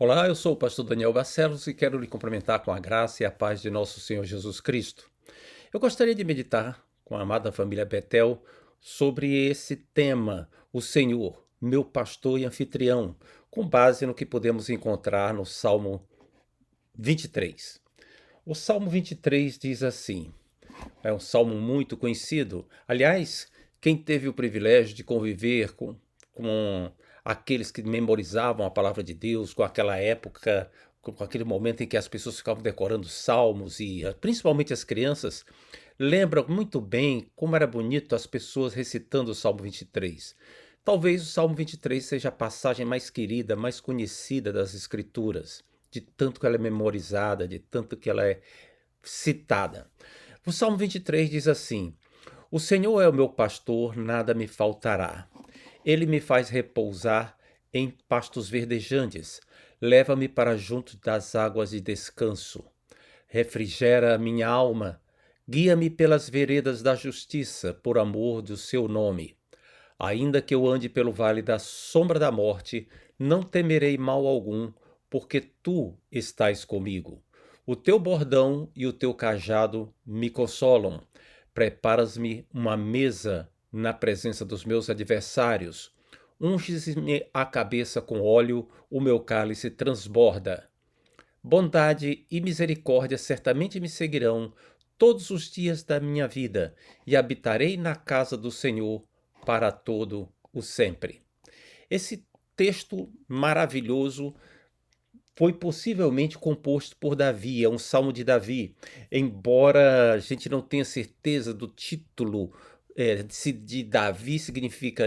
Olá, eu sou o pastor Daniel Barcelos e quero lhe cumprimentar com a graça e a paz de nosso Senhor Jesus Cristo. Eu gostaria de meditar com a amada família Betel sobre esse tema, o Senhor, meu pastor e anfitrião, com base no que podemos encontrar no Salmo 23. O Salmo 23 diz assim, é um salmo muito conhecido. Aliás, quem teve o privilégio de conviver com aqueles que memorizavam a palavra de Deus, com aquela época, com aquele momento em que as pessoas ficavam decorando salmos e principalmente as crianças, lembram muito bem como era bonito as pessoas recitando o Salmo 23. Talvez o Salmo 23 seja a passagem mais querida, mais conhecida das Escrituras, de tanto que ela é memorizada, de tanto que ela é citada. O Salmo 23 diz assim: O Senhor é o meu pastor, nada me faltará. Ele me faz repousar em pastos verdejantes, leva-me para junto das águas de descanso. Refrigera a minha alma, guia-me pelas veredas da justiça, por amor do seu nome. Ainda que eu ande pelo vale da sombra da morte, não temerei mal algum, porque tu estás comigo. O teu bordão e o teu cajado me consolam. Preparas-me uma mesa na presença dos meus adversários. Unges-me a cabeça com óleo, o meu cálice transborda. Bondade e misericórdia certamente me seguirão todos os dias da minha vida, e habitarei na casa do Senhor para todo o sempre. Esse texto maravilhoso foi possivelmente composto por Davi, é um salmo de Davi, embora a gente não tenha certeza do título, se de Davi significa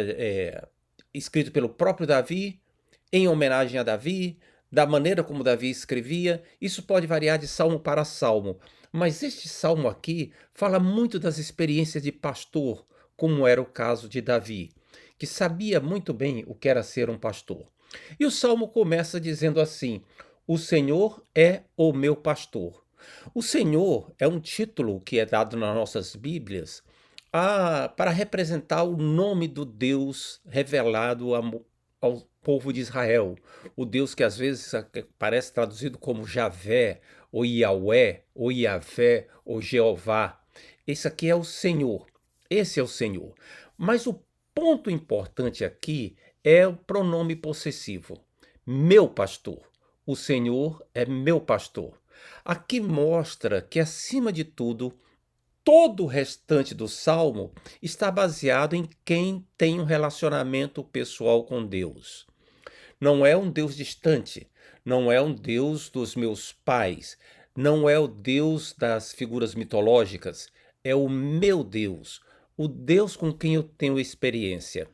escrito pelo próprio Davi, em homenagem a Davi, da maneira como Davi escrevia. Isso pode variar de salmo para salmo, mas este salmo aqui fala muito das experiências de pastor, como era o caso de Davi, que sabia muito bem o que era ser um pastor. E o salmo começa dizendo assim: O Senhor é o meu pastor. O Senhor é um título que é dado nas nossas Bíblias para representar o nome do Deus revelado ao povo de Israel. O Deus que às vezes parece traduzido como Javé, ou Yahweh, ou Yavé, ou Jeová. Esse aqui é o Senhor. Esse é o Senhor. Mas o ponto importante aqui é o pronome possessivo. Meu pastor. O Senhor é meu pastor. Aqui mostra que, acima de tudo, todo o restante do salmo está baseado em quem tem um relacionamento pessoal com Deus. Não é um Deus distante, não é um Deus dos meus pais, não é o Deus das figuras mitológicas, é o meu Deus, o Deus com quem eu tenho experiência.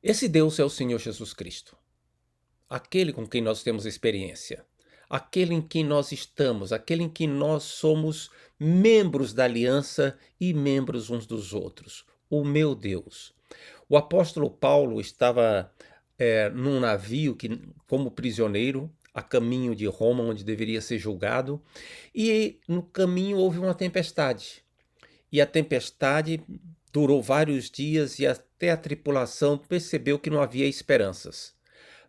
Esse Deus é o Senhor Jesus Cristo, aquele com quem nós temos experiência, aquele em quem nós estamos, aquele em que nós somos membros da aliança e membros uns dos outros, o meu Deus. O apóstolo Paulo estava num navio como prisioneiro, a caminho de Roma, onde deveria ser julgado, e no caminho houve uma tempestade. E a tempestade durou vários dias e até a tripulação percebeu que não havia esperanças.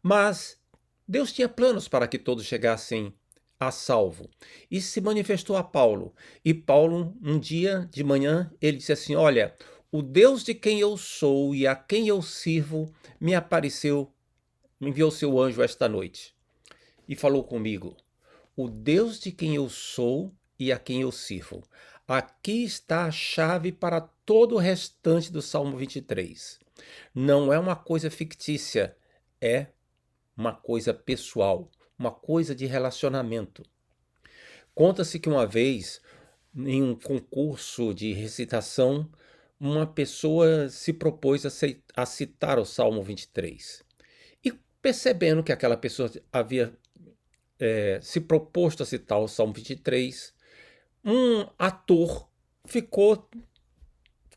Mas Deus tinha planos para que todos chegassem a salvo. E se manifestou a Paulo. E Paulo, um dia de manhã, ele disse assim: Olha, o Deus de quem eu sou e a quem eu sirvo me apareceu, me enviou seu anjo esta noite e falou comigo. O Deus de quem eu sou e a quem eu sirvo. Aqui está a chave para todo o restante do Salmo 23. Não é uma coisa fictícia, é uma coisa pessoal, uma coisa de relacionamento. Conta-se que uma vez, em um concurso de recitação, uma pessoa se propôs a citar o Salmo 23. E percebendo que aquela pessoa havia se proposto a citar o Salmo 23, um ator ficou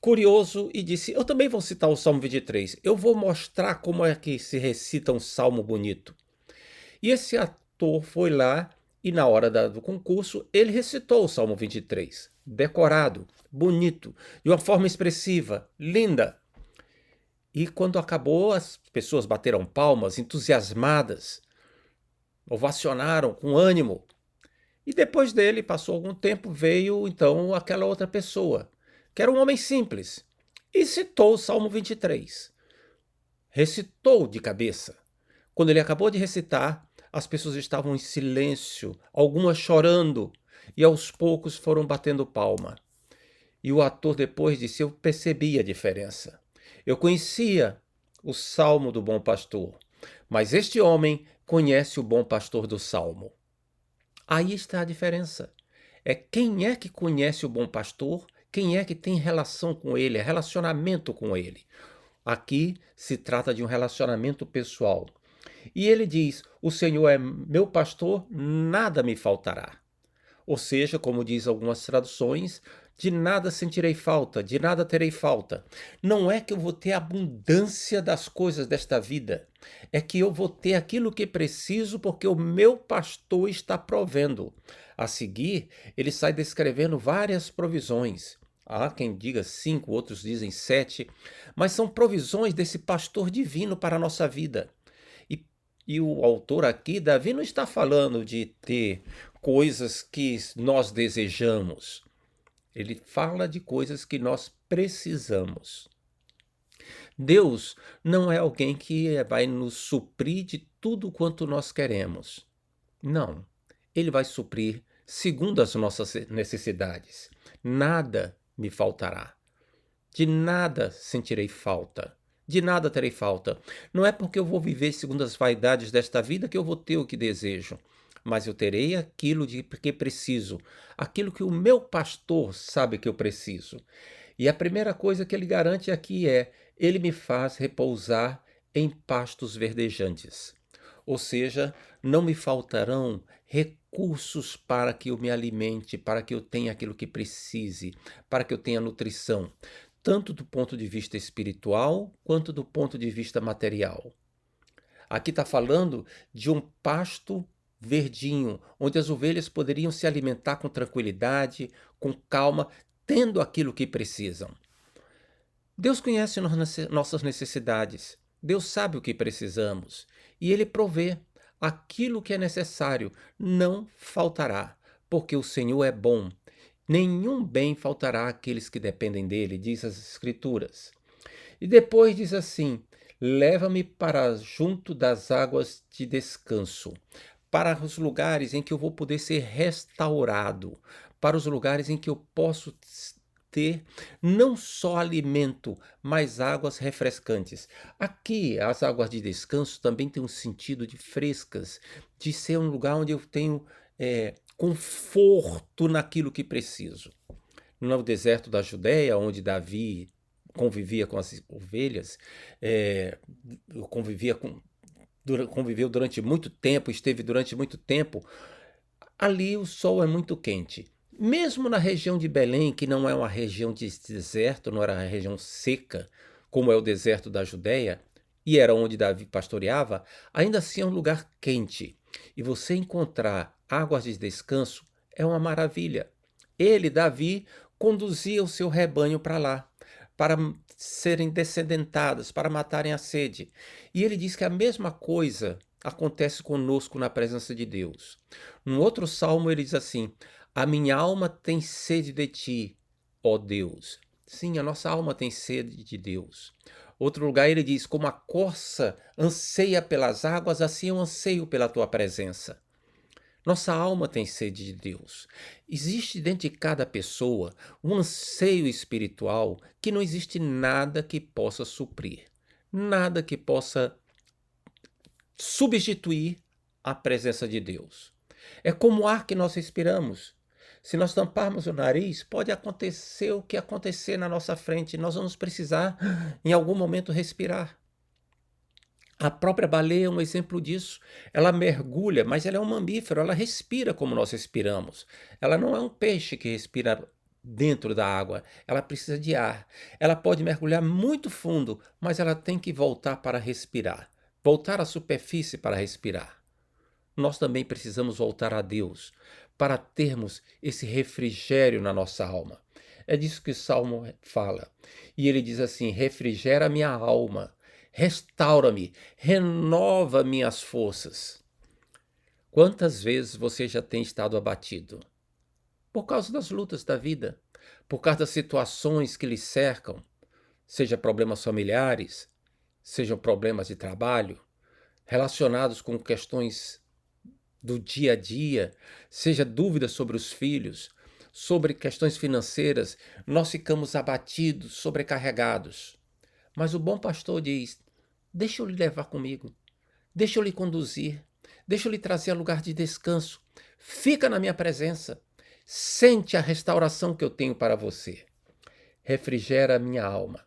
curioso e disse: Eu também vou citar o Salmo 23. Eu vou mostrar como é que se recita um salmo bonito. E esse ator foi lá e, na hora do concurso, ele recitou o Salmo 23, decorado, bonito, de uma forma expressiva, linda. E quando acabou, as pessoas bateram palmas, entusiasmadas. ovacionaram com ânimo. E depois dele, passou algum tempo, veio então aquela outra pessoa, que era um homem simples, e citou o Salmo 23. Recitou de cabeça. Quando ele acabou de recitar, as pessoas estavam em silêncio, algumas chorando, e aos poucos foram batendo palma. E o ator depois disse: eu percebi a diferença. Eu conhecia o Salmo do Bom Pastor, mas este homem conhece o Bom Pastor do Salmo. Aí está a diferença. É quem é que conhece o Bom Pastor, quem é que tem relação com ele, relacionamento com ele. Aqui se trata de um relacionamento pessoal. E ele diz: o Senhor é meu pastor, nada me faltará. Ou seja, como diz algumas traduções, de nada sentirei falta, de nada terei falta. Não é que eu vou ter abundância das coisas desta vida, é que eu vou ter aquilo que preciso porque o meu pastor está provendo. A seguir, ele sai descrevendo várias provisões. Há quem diga 5, outros dizem 7, mas são provisões desse pastor divino para a nossa vida. E o autor aqui, Davi, não está falando de ter coisas que nós desejamos. Ele fala de coisas que nós precisamos. Deus não é alguém que vai nos suprir de tudo quanto nós queremos. Não. Ele vai suprir segundo as nossas necessidades. Nada me faltará. De nada sentirei falta. De nada terei falta. Não é porque eu vou viver segundo as vaidades desta vida que eu vou ter o que desejo, mas eu terei aquilo de que preciso, aquilo que o meu pastor sabe que eu preciso. E a primeira coisa que ele garante aqui é: ele me faz repousar em pastos verdejantes. Ou seja, não me faltarão recursos para que eu me alimente, para que eu tenha aquilo que precise, para que eu tenha nutrição, tanto do ponto de vista espiritual quanto do ponto de vista material. Aqui está falando de um pasto verdinho, onde as ovelhas poderiam se alimentar com tranquilidade, com calma, tendo aquilo que precisam. Deus conhece nossas necessidades, Deus sabe o que precisamos e Ele provê aquilo que é necessário, não faltará, porque o Senhor é bom. Nenhum bem faltará àqueles que dependem dele, diz as Escrituras. E depois diz assim: leva-me para junto das águas de descanso, para os lugares em que eu vou poder ser restaurado, para os lugares em que eu posso ter não só alimento, mas águas refrescantes. Aqui, as águas de descanso também têm um sentido de frescas, de ser um lugar onde eu tenho conforto naquilo que preciso. No deserto da Judéia, onde Davi convivia com as ovelhas, conviveu durante muito tempo, esteve durante muito tempo, ali o sol é muito quente. Mesmo na região de Belém, que não é uma região de deserto, não era uma região seca, como é o deserto da Judéia, e era onde Davi pastoreava, ainda assim é um lugar quente. E você encontrar águas de descanso é uma maravilha. Ele, Davi, conduzia o seu rebanho para lá, para serem descedentadas, para matarem a sede. E ele diz que a mesma coisa acontece conosco na presença de Deus. Num outro salmo ele diz assim: a minha alma tem sede de ti, ó Deus. Sim, a nossa alma tem sede de Deus. Outro lugar ele diz: como a corça anseia pelas águas, assim eu anseio pela tua presença. Nossa alma tem sede de Deus. Existe dentro de cada pessoa um anseio espiritual que não existe nada que possa suprir, nada que possa substituir a presença de Deus. É como o ar que nós respiramos. Se nós tamparmos o nariz, pode acontecer o que acontecer na nossa frente, nós vamos precisar em algum momento respirar. A própria baleia é um exemplo disso. Ela mergulha, mas ela é um mamífero, ela respira como nós respiramos. Ela não é um peixe que respira dentro da água, ela precisa de ar. Ela pode mergulhar muito fundo, mas ela tem que voltar para respirar, voltar à superfície para respirar. Nós também precisamos voltar a Deus para termos esse refrigério na nossa alma. É disso que o Salmo fala. E ele diz assim: refrigera minha alma, restaura-me, renova minhas forças. Quantas vezes você já tem estado abatido? Por causa das lutas da vida, por causa das situações que lhe cercam, seja problemas familiares, sejam problemas de trabalho, relacionados com questões do dia a dia, seja dúvidas sobre os filhos, sobre questões financeiras, nós ficamos abatidos, sobrecarregados. Mas o bom pastor diz: deixa eu lhe levar comigo, deixa eu lhe conduzir, deixa eu lhe trazer a lugar de descanso. Fica na minha presença, sente a restauração que eu tenho para você. Refrigera a minha alma.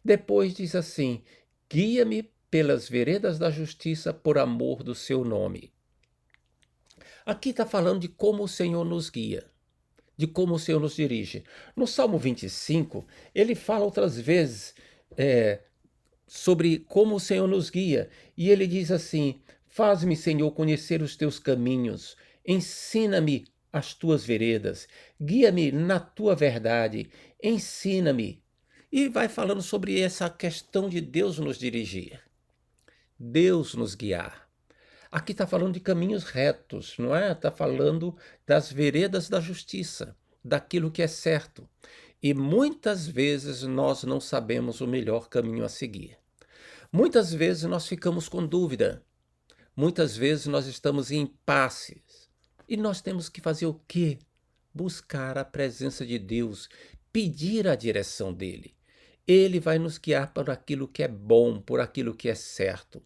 Depois diz assim: guia-me pelas veredas da justiça por amor do seu nome. Aqui está falando de como o Senhor nos guia, de como o Senhor nos dirige. No Salmo 25, ele fala outras vezes sobre como o Senhor nos guia. E ele diz assim: faz-me, Senhor, conhecer os teus caminhos, ensina-me as tuas veredas, guia-me na tua verdade, ensina-me. E vai falando sobre essa questão de Deus nos dirigir, Deus nos guiar. Aqui está falando de caminhos retos, não é? Está falando das veredas da justiça, daquilo que é certo. E muitas vezes nós não sabemos o melhor caminho a seguir. Muitas vezes nós ficamos com dúvida. Muitas vezes nós estamos em impasses. E nós temos que fazer o quê? Buscar a presença de Deus, pedir a direção dele. Ele vai nos guiar por aquilo que é bom, por aquilo que é certo.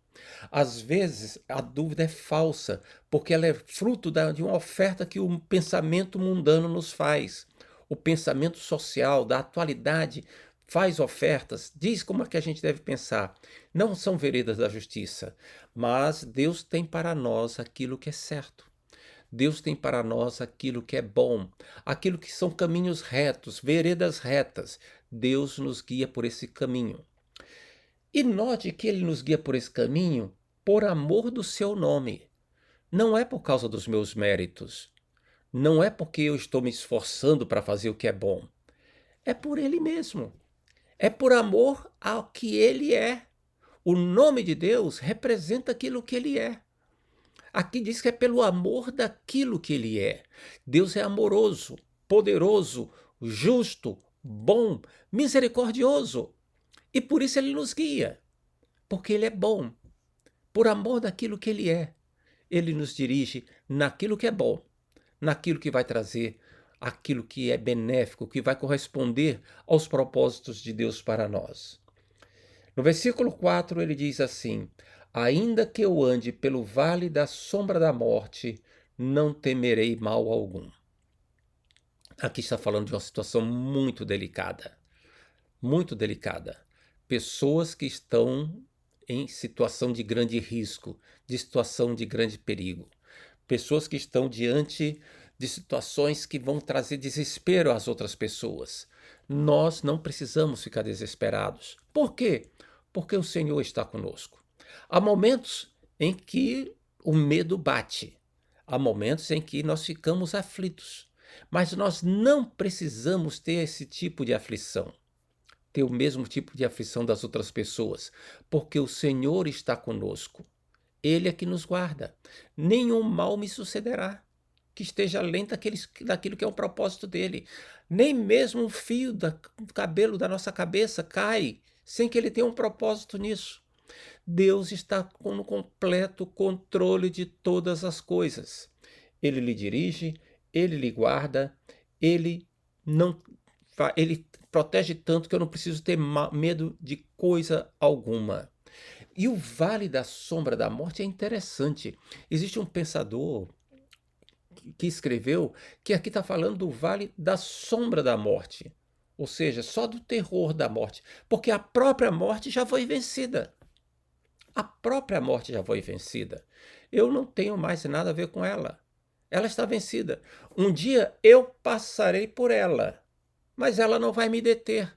Às vezes a dúvida é falsa, porque ela é fruto de uma oferta que o pensamento mundano nos faz. O pensamento social da atualidade faz ofertas, diz como é que a gente deve pensar. Não são veredas da justiça, mas Deus tem para nós aquilo que é certo. Deus tem para nós aquilo que é bom, aquilo que são caminhos retos, veredas retas. Deus nos guia por esse caminho. E note que ele nos guia por esse caminho por amor do seu nome. Não é por causa dos meus méritos. Não é porque eu estou me esforçando para fazer o que é bom. É por ele mesmo. É por amor ao que ele é. O nome de Deus representa aquilo que ele é. Aqui diz que é pelo amor daquilo que ele é. Deus é amoroso, poderoso, justo, bom, misericordioso. E por isso ele nos guia, porque ele é bom. Por amor daquilo que ele é, ele nos dirige naquilo que é bom, naquilo que vai trazer aquilo que é benéfico, que vai corresponder aos propósitos de Deus para nós. No versículo 4 ele diz assim: ainda que eu ande pelo vale da sombra da morte, não temerei mal algum. Aqui está falando de uma situação muito delicada. Muito delicada. Pessoas que estão em situação de grande risco, de situação de grande perigo. Pessoas que estão diante de situações que vão trazer desespero às outras pessoas. Nós não precisamos ficar desesperados. Por quê? Porque o Senhor está conosco. Há momentos em que o medo bate. Há momentos em que nós ficamos aflitos. Mas nós não precisamos ter esse tipo de aflição, ter o mesmo tipo de aflição das outras pessoas, porque o Senhor está conosco. Ele é que nos guarda. Nenhum mal me sucederá que esteja além daquilo que é o propósito dele. Nem mesmo um fio do cabelo da nossa cabeça cai sem que ele tenha um propósito nisso. Deus está no completo controle de todas as coisas. Ele lhe dirige, ele lhe guarda, ele não ele protege tanto que eu não preciso ter medo de coisa alguma. E o vale da sombra da morte é interessante. Existe um pensador que escreveu que aqui está falando do vale da sombra da morte, ou seja, só do terror da morte, porque a própria morte já foi vencida. A própria morte já foi vencida. Eu não tenho mais nada a ver com ela. Ela está vencida. Um dia eu passarei por ela, mas ela não vai me deter,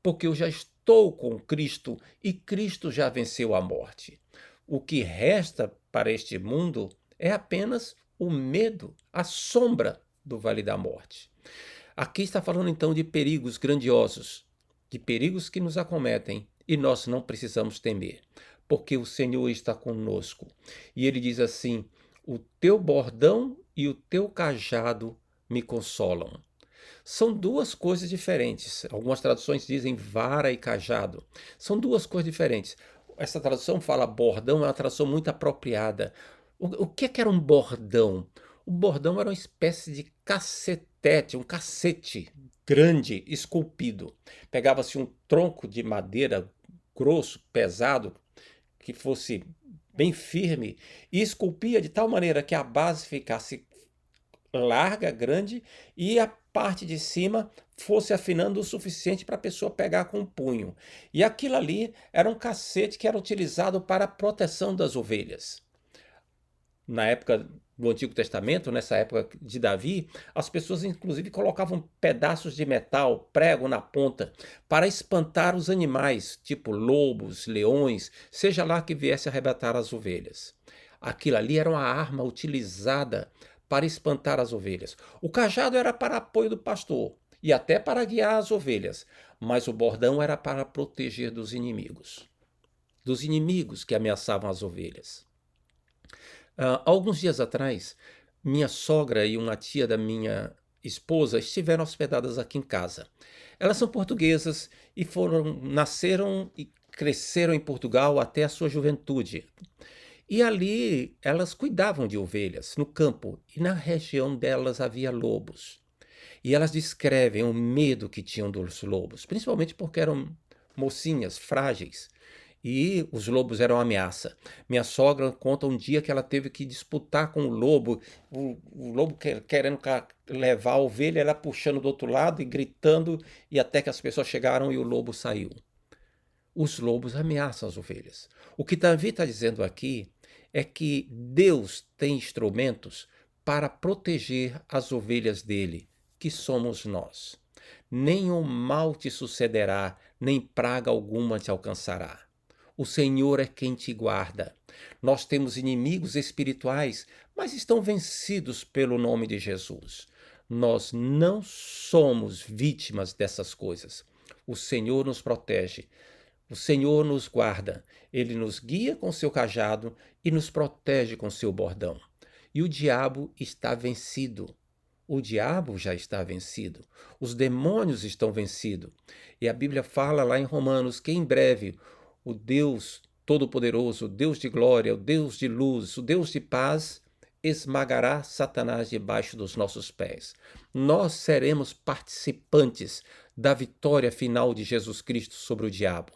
porque eu já estou com Cristo e Cristo já venceu a morte. O que resta para este mundo é apenas o medo, a sombra do vale da morte. Aqui está falando então de perigos grandiosos, de perigos que nos acometem e nós não precisamos temer, porque o Senhor está conosco. E ele diz assim: O teu bordão e o teu cajado me consolam. São duas coisas diferentes. Algumas traduções dizem vara e cajado. São duas coisas diferentes. Essa tradução fala bordão, é uma tradução muito apropriada. O que é que era um bordão? O bordão era uma espécie de cacetete, um cacete grande, esculpido. Pegava-se um tronco de madeira grosso, pesado, que fosse bem firme, e esculpia de tal maneira que a base ficasse larga, grande, e a parte de cima fosse afinando o suficiente para a pessoa pegar com o punho. E aquilo ali era um cacete que era utilizado para a proteção das ovelhas. Na época do Antigo Testamento, nessa época de Davi, as pessoas inclusive colocavam pedaços de metal, prego na ponta, para espantar os animais, tipo lobos, leões, seja lá que viesse arrebatar as ovelhas. Aquilo ali era uma arma utilizada para espantar as ovelhas. O cajado era para apoio do pastor e até para guiar as ovelhas, mas o bordão era para proteger dos inimigos que ameaçavam as ovelhas. Alguns dias atrás, minha sogra e uma tia da minha esposa estiveram hospedadas aqui em casa. Elas são portuguesas e nasceram e cresceram em Portugal até a sua juventude. E ali elas cuidavam de ovelhas no campo, e na região delas havia lobos. E elas descrevem o medo que tinham dos lobos, principalmente porque eram mocinhas, frágeis, e os lobos eram uma ameaça. Minha sogra conta um dia que ela teve que disputar com o lobo querendo levar a ovelha, ela puxando do outro lado e gritando, e até que as pessoas chegaram e o lobo saiu. Os lobos ameaçam as ovelhas. O que Davi está dizendo aqui é que Deus tem instrumentos para proteger as ovelhas dele, que somos nós. Nenhum mal te sucederá, nem praga alguma te alcançará. O Senhor é quem te guarda. Nós temos inimigos espirituais, mas estão vencidos pelo nome de Jesus. Nós não somos vítimas dessas coisas. O Senhor nos protege. O Senhor nos guarda, Ele nos guia com seu cajado e nos protege com seu bordão. E o diabo está vencido. O diabo já está vencido. Os demônios estão vencidos. E a Bíblia fala lá em Romanos que em breve o Deus Todo-Poderoso, o Deus de glória, o Deus de luz, o Deus de paz, esmagará Satanás debaixo dos nossos pés. Nós seremos participantes da vitória final de Jesus Cristo sobre o diabo.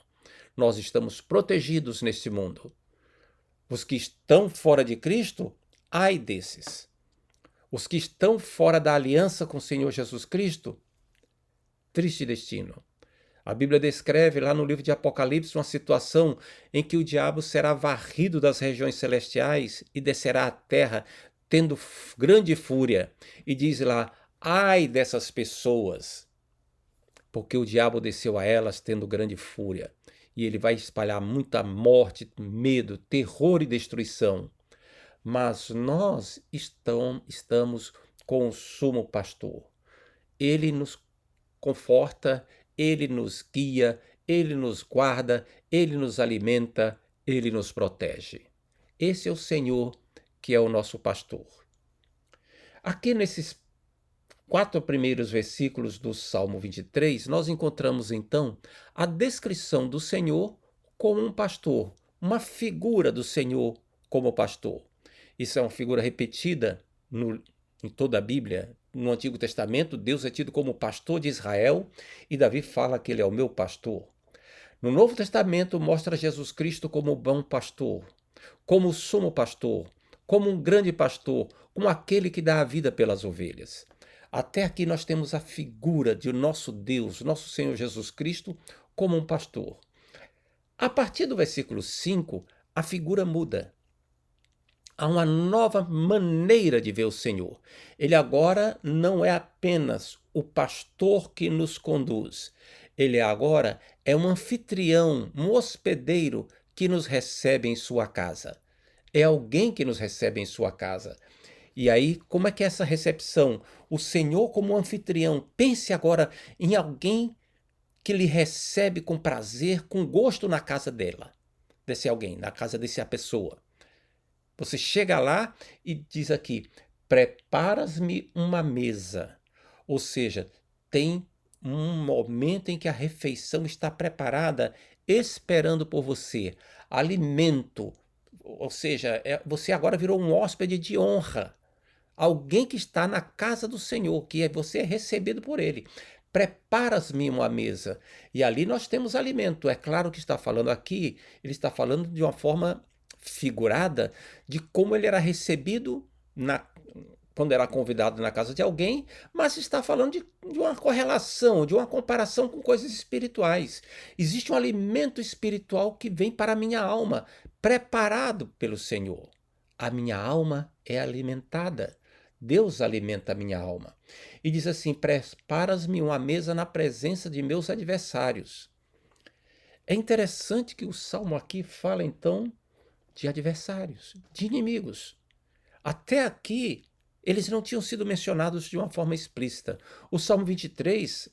Nós estamos protegidos neste mundo. Os que estão fora de Cristo, ai desses. Os que estão fora da aliança com o Senhor Jesus Cristo, triste destino. A Bíblia descreve lá no livro de Apocalipse uma situação em que o diabo será varrido das regiões celestiais e descerá à terra, tendo grande fúria. E diz lá, ai dessas pessoas, porque o diabo desceu a elas tendo grande fúria. E ele vai espalhar muita morte, medo, terror e destruição. Mas nós estamos com o sumo pastor. Ele nos conforta, ele nos guia, ele nos guarda, ele nos alimenta, ele nos protege. Esse é o Senhor que é o nosso pastor. Aqui nesses 4 primeiros versículos do Salmo 23, nós encontramos então a descrição do Senhor como um pastor, uma figura do Senhor como pastor. Isso é uma figura repetida em toda a Bíblia. No Antigo Testamento, Deus é tido como pastor de Israel e Davi fala que ele é o meu pastor. No Novo Testamento, mostra Jesus Cristo como o bom pastor, como o sumo pastor, como um grande pastor, como aquele que dá a vida pelas ovelhas. Até aqui nós temos a figura de nosso Deus, nosso Senhor Jesus Cristo, como um pastor. A partir do versículo 5, a figura muda. Há uma nova maneira de ver o Senhor. Ele agora não é apenas o pastor que nos conduz. Ele agora é um anfitrião, um hospedeiro que nos recebe em sua casa. É alguém que nos recebe em sua casa. E aí, como é que é essa recepção? O Senhor como anfitrião. Pense agora em alguém que lhe recebe com prazer, com gosto na casa dela. Desse alguém, na casa dessa pessoa. Você chega lá e diz aqui: preparas-me uma mesa. Ou seja, tem um momento em que a refeição está preparada, esperando por você. Alimento, ou seja, você agora virou um hóspede de honra. Alguém que está na casa do Senhor, que você é recebido por Ele. Preparas-me uma mesa. E ali nós temos alimento. É claro que está falando aqui, ele está falando de uma forma figurada de como ele era recebido quando era convidado na casa de alguém, mas está falando de uma correlação, de uma comparação com coisas espirituais. Existe um alimento espiritual que vem para a minha alma, preparado pelo Senhor. A minha alma é alimentada. Deus alimenta a minha alma. E diz assim: preparas-me uma mesa na presença de meus adversários. É interessante que o salmo aqui fala então de adversários, de inimigos. Até aqui, eles não tinham sido mencionados de uma forma explícita. O Salmo 23,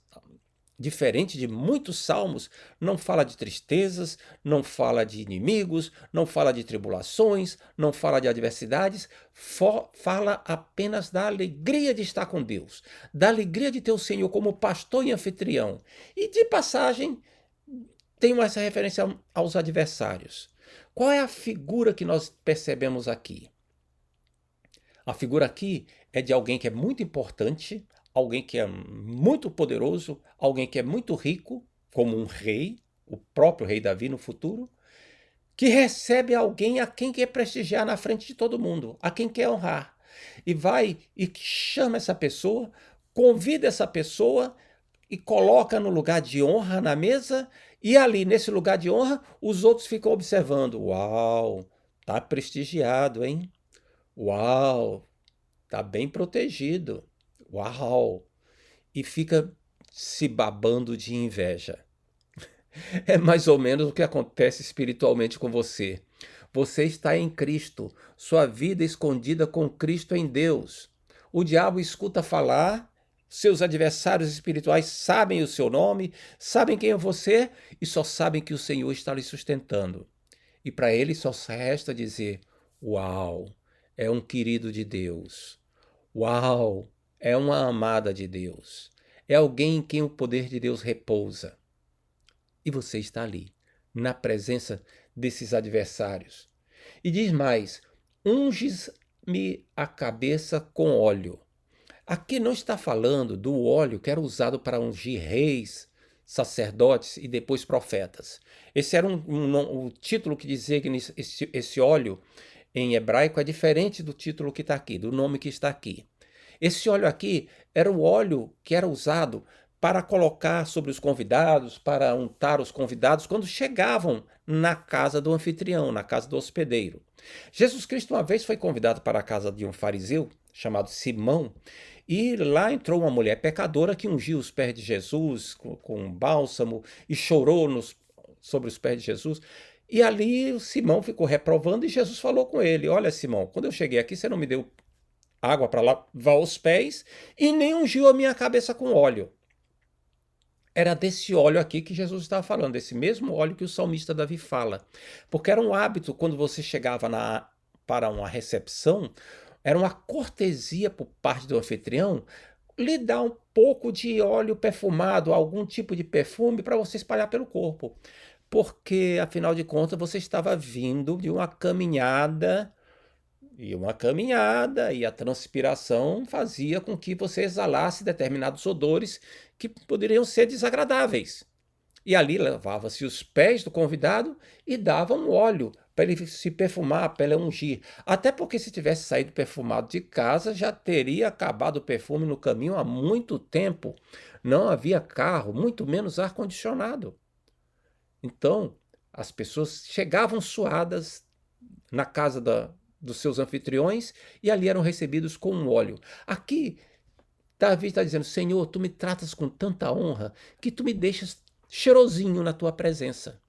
diferente de muitos salmos, não fala de tristezas, não fala de inimigos, não fala de tribulações, não fala de adversidades, fala apenas da alegria de estar com Deus, da alegria de ter o Senhor como pastor e anfitrião. E de passagem, tem essa referência aos adversários. Qual é a figura que nós percebemos aqui? A figura aqui é de alguém que é muito importante, alguém que é muito poderoso, alguém que é muito rico, como um rei, o próprio rei Davi no futuro, que recebe alguém a quem quer prestigiar na frente de todo mundo, a quem quer honrar. E vai e chama essa pessoa, convida essa pessoa e coloca no lugar de honra na mesa, e ali, nesse lugar de honra, os outros ficam observando. Uau, tá prestigiado, hein? Uau, tá bem protegido. Uau! E fica se babando de inveja. É mais ou menos o que acontece espiritualmente com você. Você está em Cristo, sua vida escondida com Cristo em Deus. O diabo escuta falar, seus adversários espirituais sabem o seu nome, sabem quem é você e só sabem que o Senhor está lhe sustentando. E para ele só resta dizer: uau, é um querido de Deus. Uau, é uma amada de Deus. É alguém em quem o poder de Deus repousa. E você está ali, na presença desses adversários. E diz mais: unges-me a cabeça com óleo. Aqui não está falando do óleo que era usado para ungir reis, sacerdotes e depois profetas. Esse era o título que designa esse óleo em hebraico, é diferente do título que está aqui, do nome que está aqui. Esse óleo aqui era o óleo que era usado para colocar sobre os convidados, para untar os convidados quando chegavam na casa do anfitrião, na casa do hospedeiro. Jesus Cristo uma vez foi convidado para a casa de um fariseu chamado Simão, e lá entrou uma mulher pecadora que ungiu os pés de Jesus com um bálsamo e chorou sobre os pés de Jesus. E ali o Simão ficou reprovando e Jesus falou com ele: olha, Simão, quando eu cheguei aqui você não me deu água para lavar os pés e nem ungiu a minha cabeça com óleo. Era desse óleo aqui que Jesus estava falando, desse mesmo óleo que o salmista Davi fala. Porque era um hábito, quando você chegava para uma recepção, era uma cortesia por parte do anfitrião lhe dar um pouco de óleo perfumado, algum tipo de perfume para você espalhar pelo corpo. Porque, afinal de contas, você estava vindo de uma caminhada, e a transpiração fazia com que você exalasse determinados odores que poderiam ser desagradáveis. E ali lavava-se os pés do convidado e dava um óleo para ele se perfumar, para ele ungir. Até porque se tivesse saído perfumado de casa, já teria acabado o perfume no caminho há muito tempo. Não havia carro, muito menos ar-condicionado. Então, as pessoas chegavam suadas na casa dos seus anfitriões e ali eram recebidos com um óleo. Aqui, Davi está dizendo: Senhor, tu me tratas com tanta honra que tu me deixas cheirosinho na tua presença.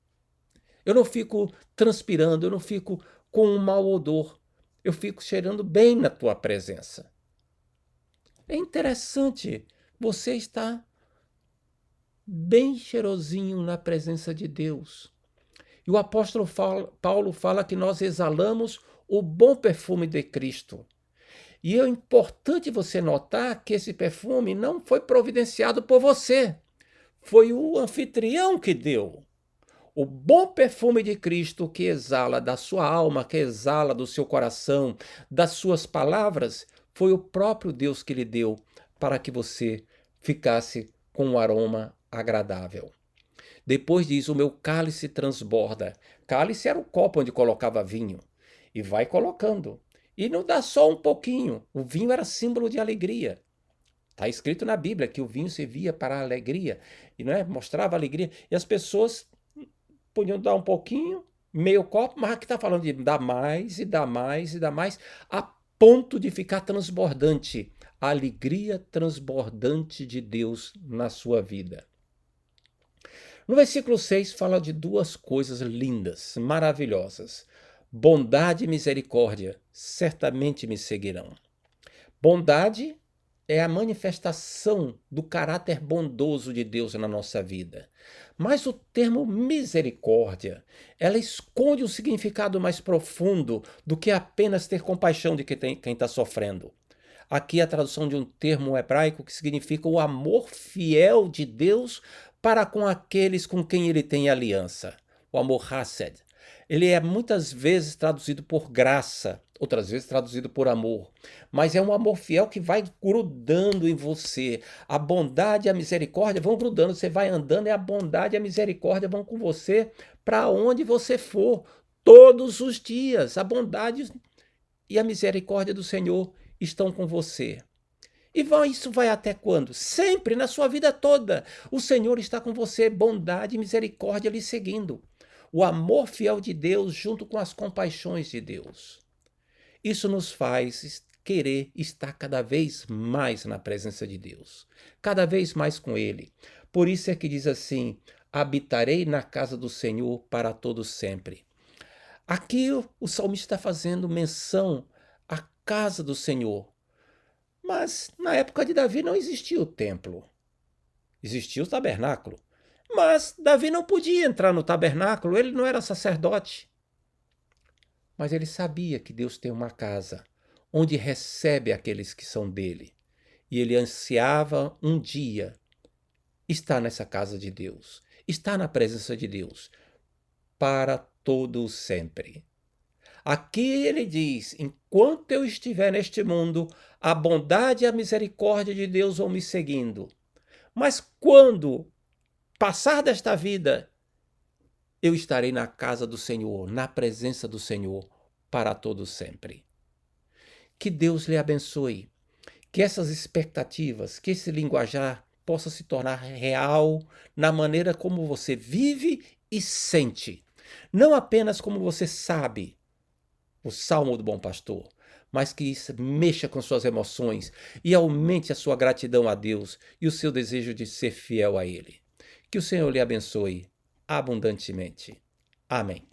Eu não fico transpirando, eu não fico com um mau odor, eu fico cheirando bem na tua presença. É interessante, você está bem cheirosinho na presença de Deus. E o apóstolo Paulo fala que nós exalamos o bom perfume de Cristo. E é importante você notar que esse perfume não foi providenciado por você, foi o anfitrião que deu. O bom perfume de Cristo que exala da sua alma, que exala do seu coração, das suas palavras, foi o próprio Deus que lhe deu para que você ficasse com um aroma agradável. Depois diz: o meu cálice transborda. Cálice era o copo onde colocava vinho. E vai colocando. E não dá só um pouquinho. O vinho era símbolo de alegria. Está escrito na Bíblia que o vinho servia para a alegria. E não é? Mostrava alegria. E as pessoas podiam dar um pouquinho, meio copo, mas aqui está falando de dar mais e dar mais e dar mais, a ponto de ficar transbordante. A alegria transbordante de Deus na sua vida. No versículo 6 fala de duas coisas lindas, maravilhosas. Bondade e misericórdia certamente me seguirão. Bondade é a manifestação do caráter bondoso de Deus na nossa vida. Mas o termo misericórdia, ela esconde um significado mais profundo do que apenas ter compaixão de quem está sofrendo. Aqui a tradução de um termo hebraico que significa o amor fiel de Deus para com aqueles com quem ele tem aliança. O amor Hesed. Ele é muitas vezes traduzido por graça, outras vezes traduzido por amor. Mas é um amor fiel que vai grudando em você. A bondade e a misericórdia vão grudando. Você vai andando e a bondade e a misericórdia vão com você para onde você for. Todos os dias. A bondade e a misericórdia do Senhor estão com você. E isso vai até quando? Sempre, na sua vida toda. O Senhor está com você, bondade e misericórdia lhe seguindo. O amor fiel de Deus junto com as compaixões de Deus. Isso nos faz querer estar cada vez mais na presença de Deus. Cada vez mais com Ele. Por isso é que diz assim: habitarei na casa do Senhor para todo sempre. Aqui o salmista está fazendo menção à casa do Senhor. Mas na época de Davi não existia o templo. Existia o tabernáculo. Mas Davi não podia entrar no tabernáculo, ele não era sacerdote. Mas ele sabia que Deus tem uma casa onde recebe aqueles que são dele. E ele ansiava um dia estar nessa casa de Deus, estar na presença de Deus, para todo sempre. Aqui ele diz: enquanto eu estiver neste mundo, a bondade e a misericórdia de Deus vão me seguindo. Mas quando passar desta vida, eu estarei na casa do Senhor, na presença do Senhor, para todo sempre. Que Deus lhe abençoe. Que essas expectativas, que esse linguajar possa se tornar real na maneira como você vive e sente. Não apenas como você sabe, o Salmo do Bom Pastor, mas que isso mexa com suas emoções e aumente a sua gratidão a Deus e o seu desejo de ser fiel a Ele. Que o Senhor lhe abençoe abundantemente. Amém.